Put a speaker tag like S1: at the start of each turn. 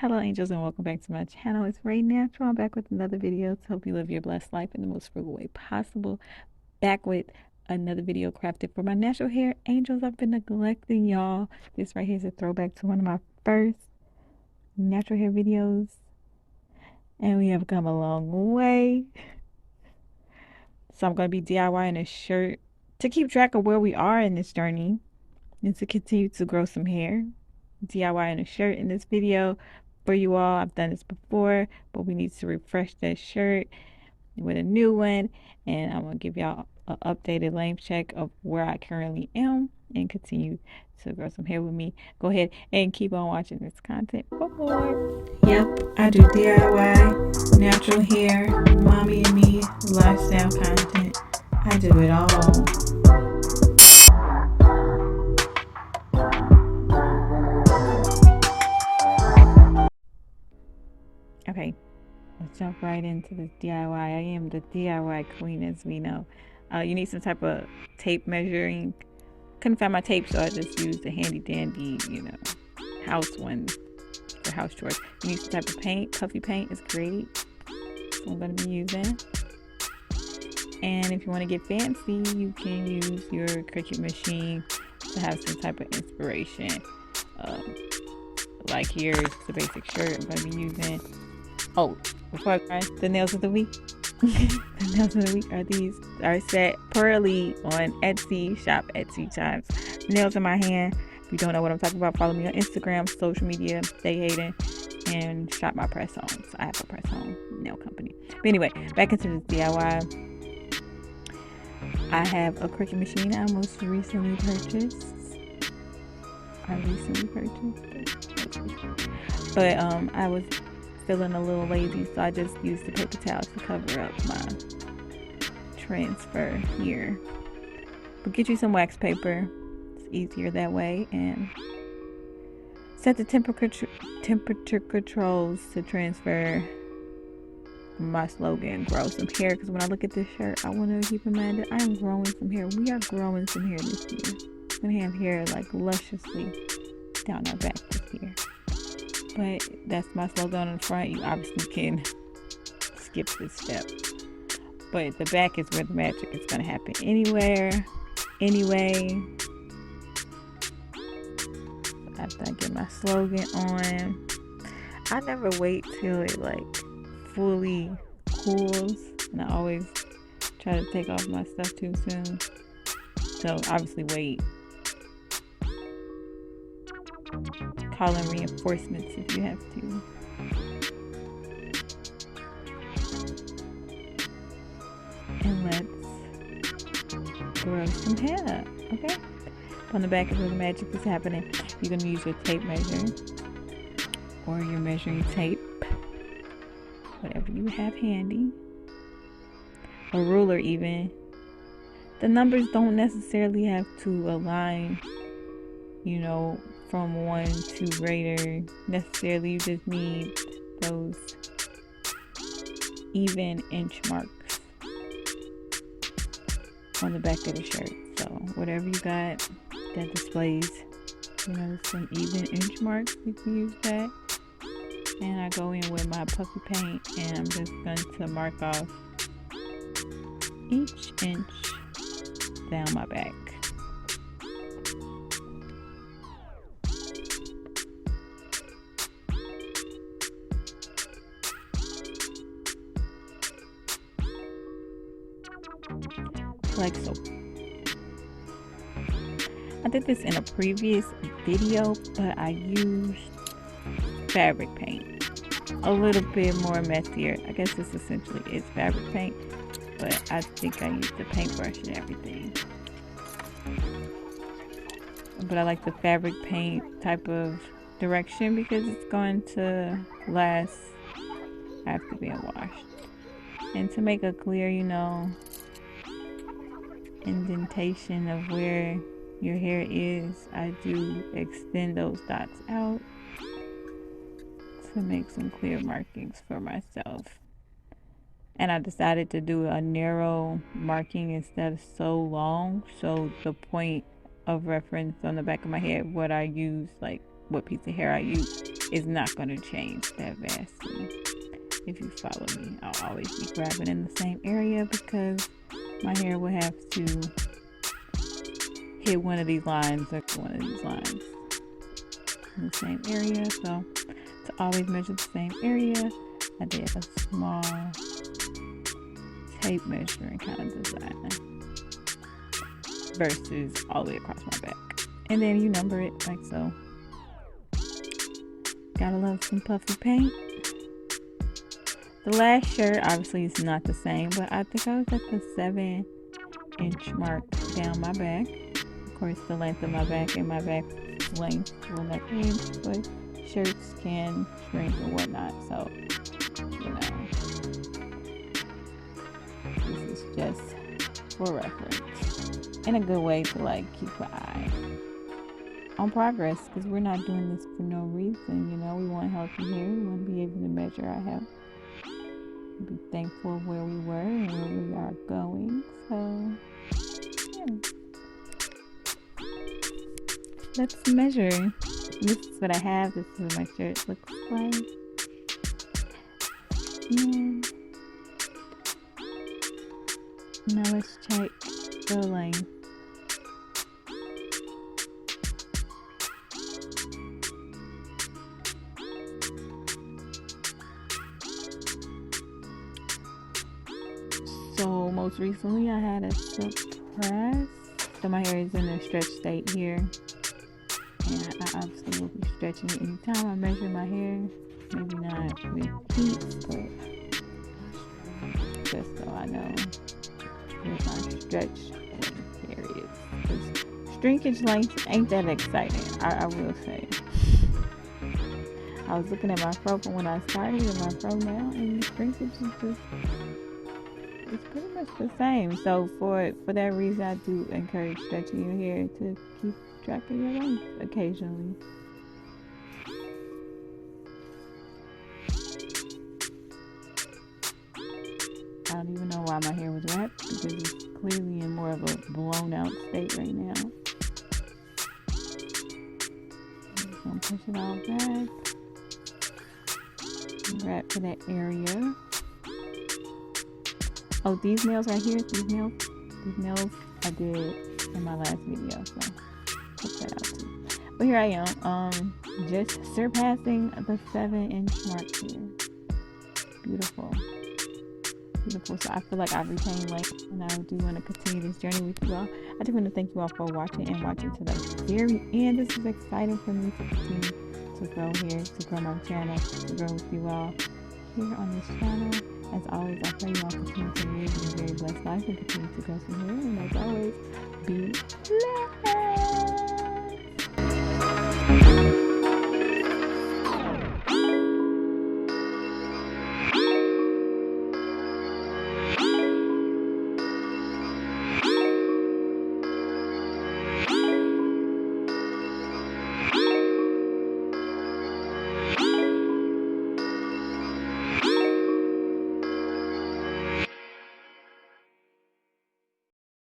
S1: Hello angels and welcome back to my channel. It's Ray Natural. I'm back with another video to help you live your blessed life in the most frugal way possible. Back with another video crafted for my natural hair angels. I've been neglecting y'all. This right here is a throwback to one of my first natural hair videos. And we have come a long way. So I'm going to be DIYing a shirt to keep track of where we are in this journey and to continue to grow some hair. DIYing a shirt in this video for you all. I've done this before, but we need to refresh that shirt with a new one, and I'm gonna give y'all an updated length check of where I currently am and continue to grow some hair with me. Go ahead and keep on watching this content for more. Yep, I do DIY, natural hair, mommy and me, lifestyle content. I do it all. Okay, let's jump right into this DIY. I am the DIY queen, as we know. You need some type of tape measuring. Couldn't find my tape, so I just used the handy dandy, house one for house chores. You need some type of paint. Puffy paint is great, so I'm going to be using. And if you want to get fancy, you can use your Cricut machine to have some type of inspiration. Like here's the basic shirt I'm going to be using. Oh, before I try the nails of the week, the nails of the week are set pearly on Etsy. Shop Etsy times nails in my hand. If you don't know what I'm talking about, follow me on Instagram, social media, Stay Hayden, and shop my press homes. I have a press home nail company. But anyway, back into this DIY. I have a Cricut machine I most recently purchased. But I was feeling a little lazy, so I just used the paper towels to cover up my transfer here. But get you some wax paper, it's easier that way, and set the temperature controls to transfer my slogan, grow some hair, because when I look at this shirt, I want to keep in mind that I am growing some hair. We are growing some hair this year. We're going to have hair like lusciously down our back this year. But that's my slogan on the front. You obviously can skip this step. But the back is where the magic is going to happen anyway. After I get my slogan on, I never wait till it like fully cools. And I always try to take off my stuff too soon. So obviously wait. Call in reinforcements if you have to. And let's grow some hair, okay? On the back is where the magic is happening. You're going to use your tape measure or your measuring tape, whatever you have handy, a ruler even. The numbers don't necessarily have to align, from 1 to greater necessarily. You just need those even inch marks on the back of the shirt. So whatever you got that displays some even inch marks, you can use that. And I go in with my puffy paint and I'm just going to mark off each inch down my back. Like so. I did this in a previous video, but I used fabric paint. A little bit more messier. I guess this essentially is fabric paint, but I think I used the paintbrush and everything. But I like the fabric paint type of direction because it's going to last after being washed. And to make a clear, indentation of where your hair is, I do extend those dots out to make some clear markings for myself. And I decided to do a narrow marking instead of so long, so the point of reference on the back of my head, what I use, like what piece of hair I use, is not going to change that vastly. If you follow me, I'll always be grabbing in the same area because my hair will have to hit one of these lines or one of these lines in the same area. So to always measure the same area, I did a small tape measuring kind of design versus all the way across my back. And then you number it like so. Gotta love some puffy paint. The last shirt obviously is not the same, but I think I was at the 7-inch mark down my back. Of course, the length of my back and my back length will not change, but shirts can shrink and whatnot. So, you know, this is just for reference and a good way to like keep an eye on progress, because we're not doing this for no reason. You know, we want healthy hair. We want to be able to measure our health. Be thankful of where we were and where we are going. So, yeah. Let's measure. This is what I have. This is what my shirt looks like. And now let's check the length. So most recently I had a silk press. So my hair is in a stretch state here. And I obviously will be stretching it anytime I measure my hair. Maybe not with heat, but just so I know where my stretch length area is. Because shrinkage length ain't that exciting, I will say. I was looking at my fro from when I started and my fro now, and the shrinkage is just, it's pretty much the same. So for that reason, I do encourage stretching your hair to keep track of your length occasionally. I don't even know why my hair was wrapped, because it's clearly in more of a blown out state right now. I'm just gonna push it all back. Wrap to that area. Oh, these nails right here, these nails I did in my last video, so check that out too. But here I am, just surpassing the 7-inch mark here. Beautiful. Beautiful. So I feel like I've retained length, and I do want to continue this journey with you all. I do want to thank you all for watching and watching to the very end. This is exciting for me to continue to grow here, to grow my channel, to grow with you all here on this channel. As always, I pray you all continue to live a very blessed life and continue to grow some hair. And as always, be blessed.